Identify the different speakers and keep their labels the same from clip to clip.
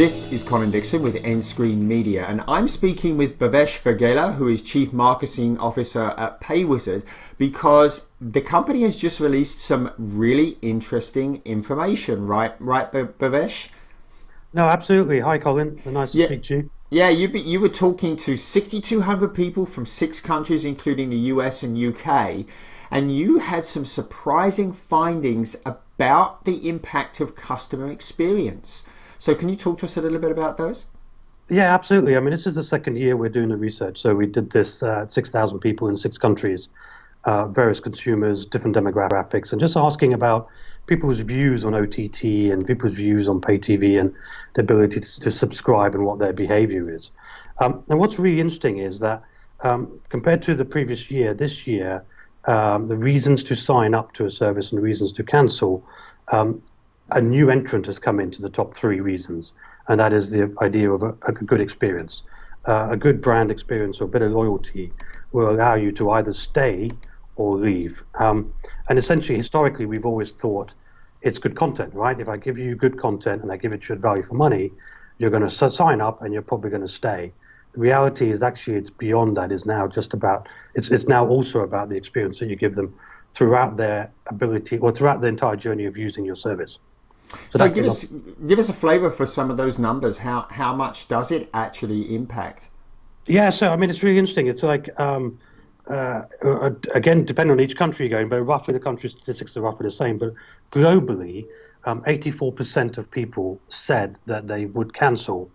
Speaker 1: This is Colin Dixon with nScreen Media, and I'm speaking with Bhavesh Vaghela, who is Chief Marketing Officer at Paywizard, because the company has just released some really interesting information, right, Bhavesh?
Speaker 2: No, absolutely. Hi, Colin. Nice to speak to you.
Speaker 1: Yeah, you were talking to 6,200 people from 6 countries, including the US and UK, and you had some surprising findings about the impact of customer experience. So can you talk to us a little bit about those?
Speaker 2: Yeah, absolutely. I mean, this is the second year we're doing the research. So we did this 6,000 people in 6 countries, various consumers, different demographics, and just asking about people's views on OTT and people's views on pay TV and the ability to subscribe and what their behavior is. And what's really interesting is that compared to the previous year, this year, the reasons to sign up to a service and reasons to cancel, a new entrant has come into the top 3 reasons, and that is the idea of a good experience. A good brand experience or a bit of loyalty will allow you to either stay or leave. And essentially, historically, we've always thought it's good content, right? If I give you good content and I give it you value for money, you're going to sign up and you're probably going to stay. The reality is actually it's beyond that. It's now just about, it's now also about the experience that you give them throughout their ability or throughout the entire journey of using your service.
Speaker 1: So give us a flavor for some of those numbers. How much does it actually impact?
Speaker 2: Yeah, so I mean, it's really interesting. It's like, again, depending on each country you're going, but roughly the country statistics are roughly the same. But globally, 84% of people said that they would cancel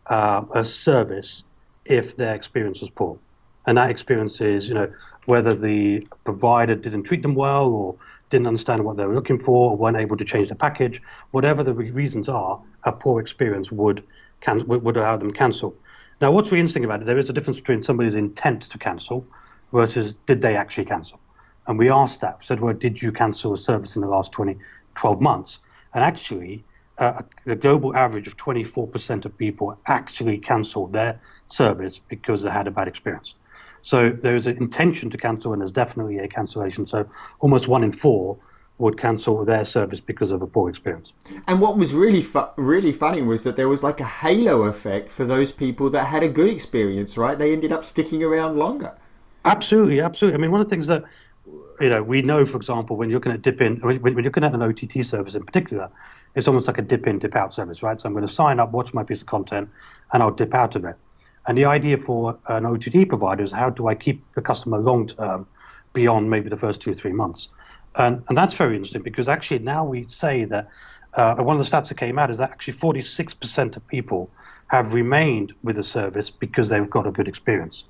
Speaker 2: a service if their experience was poor. And that experience is, whether the provider didn't treat them well or didn't understand what they were looking for or weren't able to change the package, whatever the reasons are, a poor experience would allow them cancel. Now, what's really interesting about it, there is a difference between somebody's intent to cancel versus did they actually cancel. And we asked that, said, well, did you cancel a service in the last 12 months? And actually, the global average of 24% of people actually canceled their service because they had a bad experience. So there's an intention to cancel, and there's definitely a cancellation. So almost 1 in 4 would cancel their service because of a poor experience.
Speaker 1: And what was really funny was that there was like a halo effect for those people that had a good experience, right? They ended up sticking around longer.
Speaker 2: Absolutely, absolutely. I mean, one of the things that we know, for example, when you're looking at when you're looking at an OTT service in particular, it's almost like a dip in, dip out service, right? So I'm going to sign up, watch my piece of content, and I'll dip out of it. And the idea for an OTT provider is how do I keep the customer long term beyond maybe the first 2 or 3 months? And that's very interesting because actually now we say that one of the stats that came out is that actually 46% of people have remained with the service because they've got a good experience.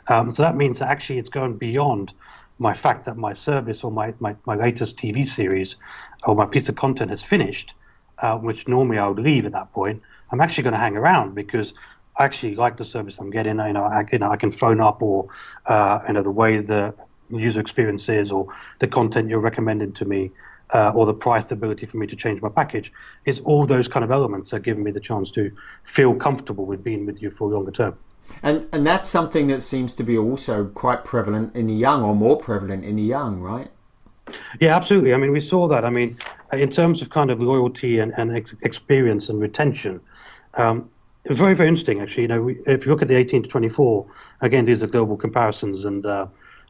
Speaker 2: So that means that actually it's going beyond my fact that my service or my latest TV series or my piece of content has finished, which normally I would leave at that point. I'm actually going to hang around because I actually like the service I'm getting. I can phone up or the way the user experience is or the content you're recommending to me or the price ability for me to change my package. It's all those kind of elements that give me the chance to feel comfortable with being with you for longer term.
Speaker 1: And that's something that seems to be also quite prevalent in the young, or more prevalent in the young, right?
Speaker 2: Yeah, absolutely. I mean, we saw that. I mean, in terms of kind of loyalty and experience and retention, it's very, very interesting, actually. If you look at the 18 to 24, again, these are global comparisons, and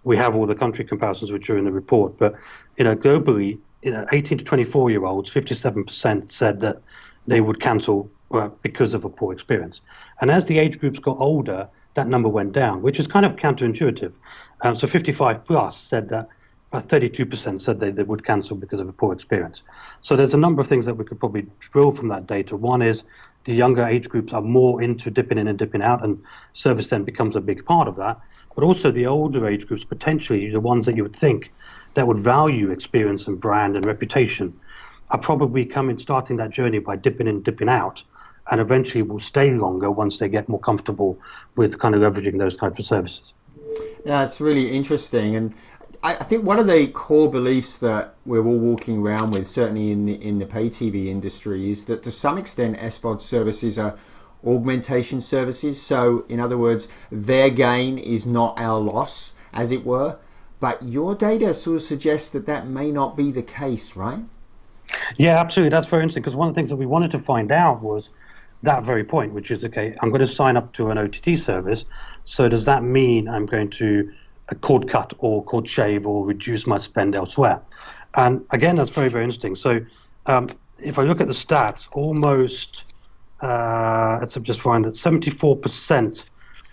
Speaker 2: we have all the country comparisons which are in the report. But globally, 18 to 24-year-olds, 57% said that they would cancel because of a poor experience. And as the age groups got older, that number went down, which is kind of counterintuitive. So 55 plus said that 32% said they would cancel because of a poor experience. So there's a number of things that we could probably drill from that data. One is the younger age groups are more into dipping in and dipping out, and service then becomes a big part of that. But also the older age groups, potentially the ones that you would think that would value experience and brand and reputation, are probably starting that journey by dipping in, dipping out, and eventually will stay longer once they get more comfortable with kind of leveraging those types of services.
Speaker 1: Yeah, it's really interesting. And I think one of the core beliefs that we're all walking around with, certainly in the pay TV industry, is that to some extent SVOD services are augmentation services. So in other words, their gain is not our loss, as it were. But your data sort of suggests that that may not be the case, right?
Speaker 2: Yeah, absolutely. That's very interesting, because one of the things that we wanted to find out was that very point, which is, okay, I'm going to sign up to an OTT service. So does that mean I'm going to cord cut or cord shave or reduce my spend elsewhere? And again, that's very, very interesting. So if I look at the stats, almost, let's just find it, 74%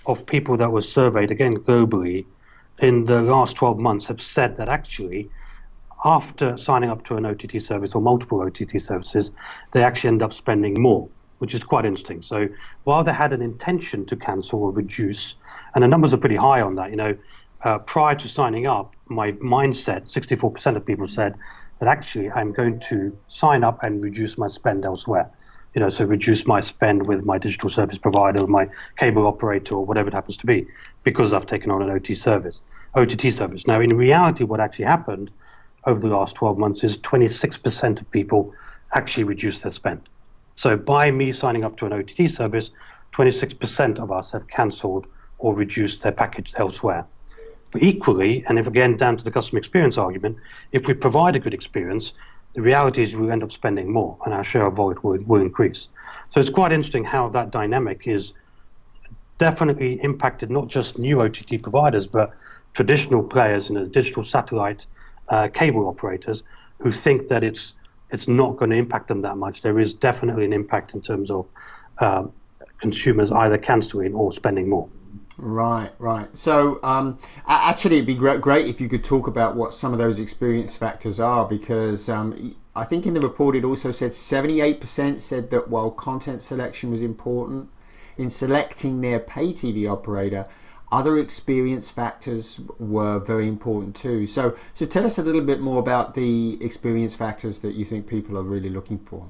Speaker 2: of people that were surveyed, again, globally, in the last 12 months have said that actually, after signing up to an OTT service or multiple OTT services, they actually end up spending more, which is quite interesting. So while they had an intention to cancel or reduce, and the numbers are pretty high on that, prior to signing up, my mindset, 64% of people said that actually I'm going to sign up and reduce my spend elsewhere. So reduce my spend with my digital service provider, my cable operator, or whatever it happens to be, because I've taken on an OTT service. Now, in reality, what actually happened over the last 12 months is 26% of people actually reduced their spend. So by me signing up to an OTT service, 26% of us have cancelled or reduced their package elsewhere. But equally, and if again down to the customer experience argument, if we provide a good experience, the reality is we'll end up spending more and our share of wallet will increase. So it's quite interesting how that dynamic is definitely impacted not just new OTT providers, but traditional players in the digital satellite cable operators who think that it's not going to impact them that much. There is definitely an impact in terms of consumers either cancelling or spending more.
Speaker 1: Right. So actually, it'd be great if you could talk about what some of those experience factors are, because I think in the report it also said 78% said that while content selection was important in selecting their pay TV operator, other experience factors were very important too. So tell us a little bit more about the experience factors that you think people are really looking for.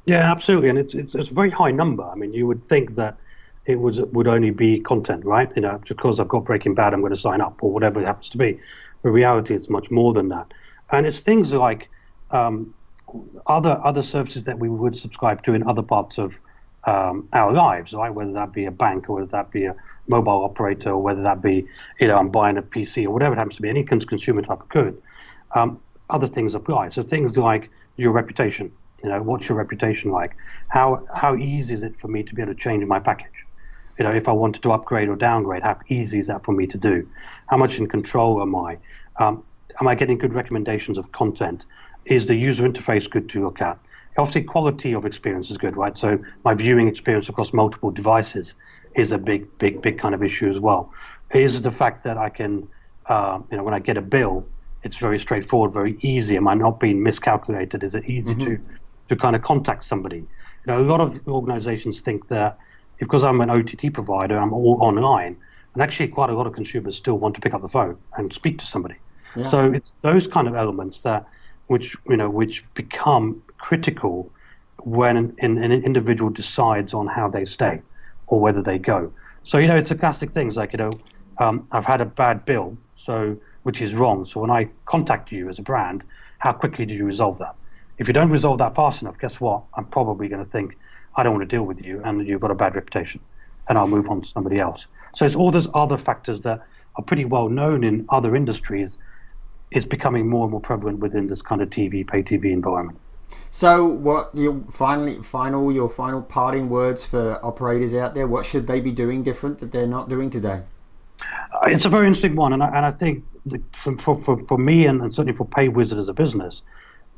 Speaker 2: Yeah, absolutely, and it's a very high number. I mean, you would think that it would only be content, right? Because I've got Breaking Bad, I'm going to sign up, or whatever it happens to be. But reality, it's much more than that, and it's things like other services that we would subscribe to in other parts of our lives, right? Whether that be a bank, or whether that be a mobile operator, or whether that be, I'm buying a PC, or whatever it happens to be, any consumer type of good. Other things apply. So things like your reputation. What's your reputation like? How easy is it for me to be able to change my package? If I wanted to upgrade or downgrade, how easy is that for me to do? How much in control am I? Am I getting good recommendations of content? Is the user interface good to look at? Obviously, quality of experience is good, right? So my viewing experience across multiple devices is a big kind of issue as well. Is the fact that I can, when I get a bill, it's very straightforward, very easy. Am I not being miscalculated? Is it easy to kind of contact somebody? A lot of organizations think that because I'm an OTT provider, I'm all online, and actually quite a lot of consumers still want to pick up the phone and speak to somebody. Yeah. So it's those kind of elements that which become critical when an individual decides on how they stay or whether they go. So it's a classic things like I've had a bad bill, so which is wrong. So when I contact you as a brand, how quickly do you resolve that? If you don't resolve that fast enough, guess what? I'm probably going to think I don't want to deal with you, and you've got a bad reputation, and I'll move on to somebody else. So it's all those other factors that are pretty well known in other industries is becoming more and more prevalent within this kind of pay TV environment.
Speaker 1: So what your final parting words for operators out there? What should they be doing different that they're not doing today?
Speaker 2: It's a very interesting one, and I think for me and certainly for Paywizard as a business,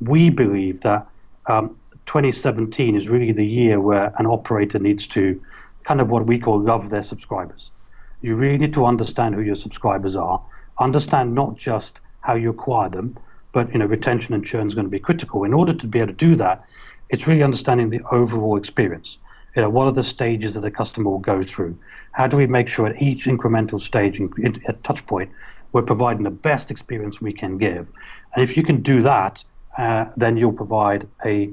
Speaker 2: we believe that 2017 is really the year where an operator needs to kind of what we call love their subscribers. You really need to understand who your subscribers are, understand not just how you acquire them, but retention and churn is going to be critical. In order to be able to do that, it's really understanding the overall experience. What are the stages that a customer will go through? How do we make sure at each incremental stage at touch point, we're providing the best experience we can give? And if you can do that, then you'll provide a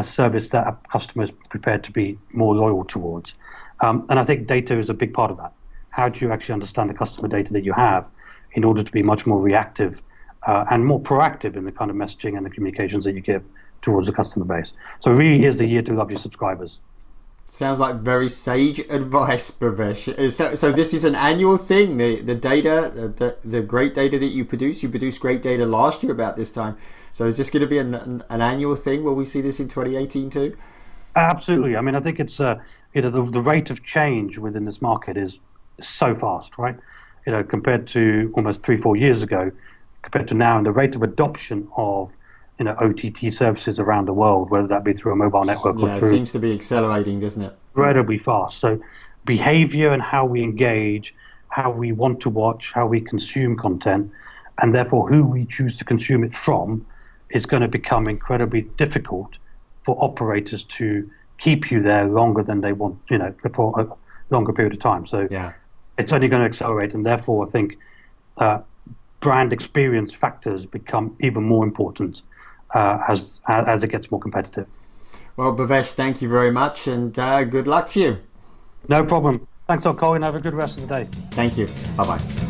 Speaker 2: service that a customer is prepared to be more loyal towards. And I think data is a big part of that. How do you actually understand the customer data that you have in order to be much more reactive and more proactive in the kind of messaging and the communications that you give towards the customer base? So it really is the year to love your subscribers.
Speaker 1: Sounds like very sage advice, Bhavesh. So this is an annual thing. The data, the great data that you produced great data last year about this time. So is this going to be an annual thing? Will we see this in 2018 too?
Speaker 2: Absolutely. I mean, I think it's the rate of change within this market is so fast, right? Compared to almost 3-4 years ago, compared to now, and the rate of adoption of OTT services around the world, whether that be through a mobile network or
Speaker 1: Yeah, it
Speaker 2: through
Speaker 1: seems to be accelerating, doesn't it?
Speaker 2: incredibly fast. So behavior and how we engage, how we want to watch, how we consume content, and therefore who we choose to consume it from is going to become incredibly difficult for operators to keep you there longer than they want, for a longer period of time. So
Speaker 1: Yeah.
Speaker 2: it's only going to accelerate, and therefore I think brand experience factors become even more important as it gets more competitive.
Speaker 1: Well, Bhavesh, thank you very much, and good luck to you.
Speaker 2: No problem. Thanks, Colin. Have a good rest of the day.
Speaker 1: Thank you. Bye-bye.